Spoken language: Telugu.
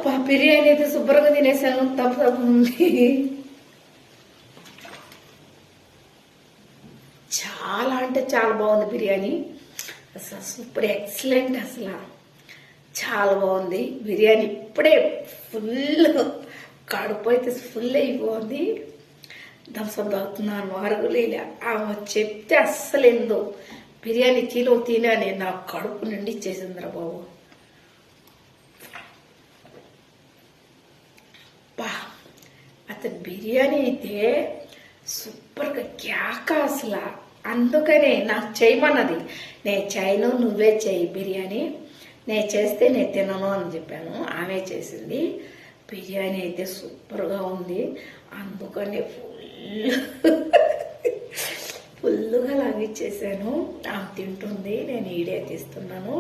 బిర్యానీ అయితే శుభ్రంగా తినేసాను. తప్ప ఉంది. చాలా అంటే చాలా బాగుంది బిర్యానీ. అసలు సూపర్ ఎక్సలెంట్. అసలు చాలా బాగుంది బిర్యానీ. ఇప్పుడే ఫుల్ కడుపు అయితే ఫుల్ అయిపోయింది. థమ్స్అప్ తాగుతున్నాను. అరుగులేలే ఆమె చెప్తే అస్సలు ఏందో బిర్యానీ తినని నా కడుపు నిండి ఇచ్చేసిందిరా బాబు. అతను బిర్యానీ అయితే సూపర్గా క్యాక అసలు. అందుకనే నాకు చేయమన్నది. నేను చేయను, నువ్వే చేయి బిర్యానీ. నేను చేస్తే నేను తినను అని చెప్పాను. ఆమె చేసింది. బిర్యానీ అయితే సూపర్గా ఉంది. అందుకనే ఫుల్గా లాగిచ్చేసాను. ఆమె తింటుంది, నేను ఈడే తీస్తున్నాను.